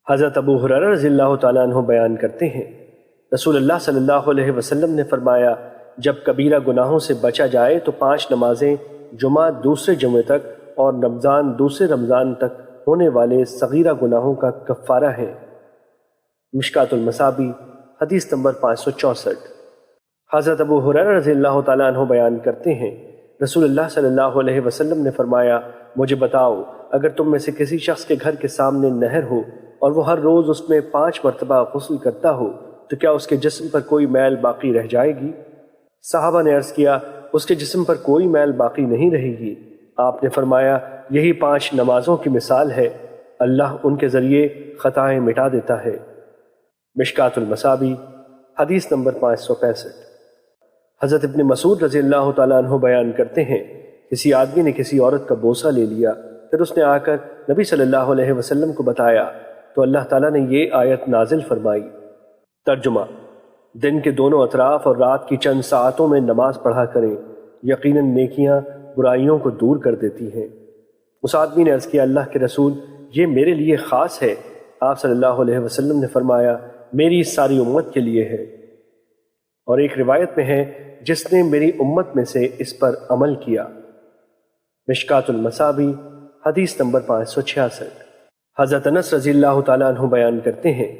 حضرت ابو ہریرہ رضی اللہ تعالیٰ عنہ بیان کرتے ہیں، رسول اللہ صلی اللہ علیہ وسلم نے فرمایا، جب کبیرہ گناہوں سے بچا جائے تو 5 نمازیں جمعہ دوسرے جمعے تک اور رمضان دوسرے رمضان تک ہونے والے صغیرہ گناہوں کا کفارہ ہیں۔ مشکوٰۃ المصابیح حدیث نمبر 564۔ حضرت ابو ہریرہ رضی اللہ تعالیٰ عنہ بیان کرتے ہیں، رسول اللہ صلی اللہ علیہ وسلم نے فرمایا، مجھے بتاؤ، اگر تم میں سے کسی شخص کے گھر کے سامنے نہر ہو اور وہ ہر روز اس میں 5 مرتبہ غسل کرتا ہو تو کیا اس کے جسم پر کوئی میل باقی رہ جائے گی؟ صحابہ نے عرض کیا، اس کے جسم پر کوئی میل باقی نہیں رہے گی۔ آپ نے فرمایا، یہی 5 نمازوں کی مثال ہے، اللہ ان کے ذریعے خطائیں مٹا دیتا ہے۔ مشکوٰۃ المصابیح حدیث نمبر 565۔ حضرت ابن مسعود رضی اللہ تعالیٰ عنہ بیان کرتے ہیں، کسی آدمی نے کسی عورت کا بوسہ لے لیا، پھر اس نے آ کر نبی صلی اللہ علیہ وسلم کو بتایا تو اللہ تعالیٰ نے یہ آیت نازل فرمائی۔ ترجمہ: دن کے دونوں اطراف اور رات کی چند ساعتوں میں نماز پڑھا کریں، یقیناً نیکیاں برائیوں کو دور کر دیتی ہیں۔ اس آدمی نے عرض کیا، اللہ کے رسول، یہ میرے لیے خاص ہے۔ آپ صلی اللہ علیہ وسلم نے فرمایا، میری ساری امت کے لیے ہے، اور ایک روایت میں ہے، جس نے میری امت میں سے اس پر عمل کیا۔ مشکوٰۃ المصابیح حدیث نمبر 566۔ حضرت انس رضی اللہ تعالیٰ عنہ بیان کرتے ہیں،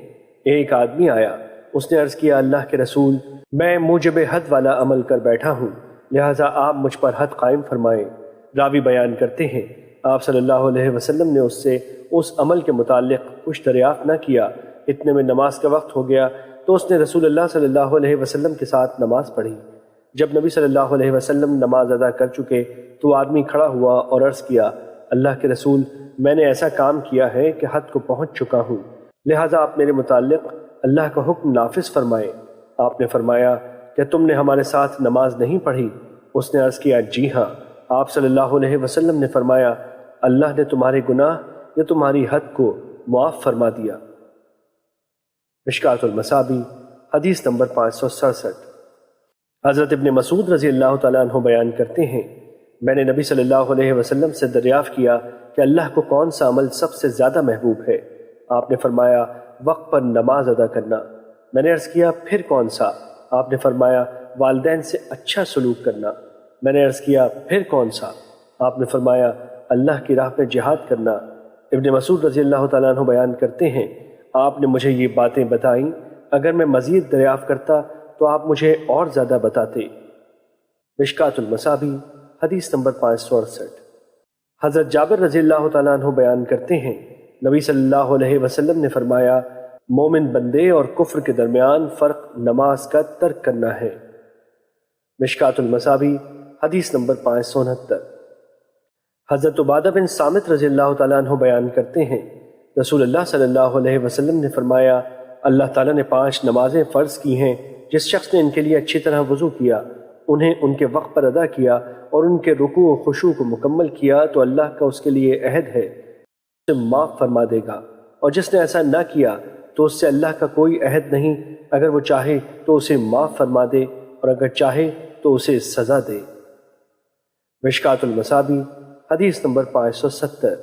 ایک آدمی آیا، اس نے عرض کیا، اللہ کے رسول، میں موجب حد والا عمل کر بیٹھا ہوں، لہٰذا آپ مجھ پر حد قائم فرمائیں۔ راوی بیان کرتے ہیں، آپ صلی اللہ علیہ وسلم نے اس سے اس عمل کے متعلق کچھ دریافت نہ کیا۔ اتنے میں نماز کا وقت ہو گیا تو اس نے رسول اللہ صلی اللہ علیہ وسلم کے ساتھ نماز پڑھی۔ جب نبی صلی اللہ علیہ وسلم نماز ادا کر چکے تو آدمی کھڑا ہوا اور عرض کیا، اللہ کے رسول، میں نے ایسا کام کیا ہے کہ حد کو پہنچ چکا ہوں، لہٰذا آپ میرے متعلق اللہ کا حکم نافذ فرمائیں۔ آپ نے فرمایا، کیا تم نے ہمارے ساتھ نماز نہیں پڑھی؟ اس نے عرض کیا، جی ہاں۔ آپ صلی اللہ علیہ وسلم نے فرمایا، اللہ نے تمہارے گناہ یا تمہاری حد کو معاف فرما دیا۔ مشکوٰۃ المصابیح حدیث نمبر 567۔ حضرت ابن مسعود رضی اللہ تعالیٰ عنہ بیان کرتے ہیں، میں نے نبی صلی اللہ علیہ وسلم سے دریافت کیا کہ اللہ کو کون سا عمل سب سے زیادہ محبوب ہے؟ آپ نے فرمایا، وقت پر نماز ادا کرنا۔ میں نے عرض کیا، پھر کون سا؟ آپ نے فرمایا، والدین سے اچھا سلوک کرنا۔ میں نے عرض کیا، پھر کون سا؟ آپ نے فرمایا، اللہ کی راہ میں جہاد کرنا۔ ابن مسعود رضی اللہ تعالیٰ عنہ بیان کرتے ہیں، آپ نے مجھے یہ باتیں بتائیں، اگر میں مزید دریافت کرتا تو آپ مجھے اور زیادہ بتاتے۔ مشکوٰۃ المصابیح حدیث نمبر 568۔ حضرت جابر رضی اللہ تعالیٰ عنہ بیان کرتے ہیں، نبی صلی اللہ علیہ وسلم نے فرمایا، مومن بندے اور کفر کے درمیان فرق نماز کا ترک کرنا ہے۔ مشکوٰۃ المصابیح حدیث نمبر 569۔ حضرت عبادہ بن صامت رضی اللہ تعالیٰ عنہ بیان کرتے ہیں، رسول اللہ صلی اللہ علیہ وسلم نے فرمایا، اللہ تعالیٰ نے 5 نمازیں فرض کی ہیں، جس شخص نے ان کے لیے اچھی طرح وضو کیا، انہیں ان کے وقت پر ادا کیا اور ان کے رکوع و خشوع کو مکمل کیا تو اللہ کا اس کے لیے عہد ہے، اسے معاف فرما دے گا، اور جس نے ایسا نہ کیا تو اس سے اللہ کا کوئی عہد نہیں، اگر وہ چاہے تو اسے معاف فرما دے اور اگر چاہے تو اسے سزا دے۔ مشکوٰۃ المصابیح حدیث نمبر 570۔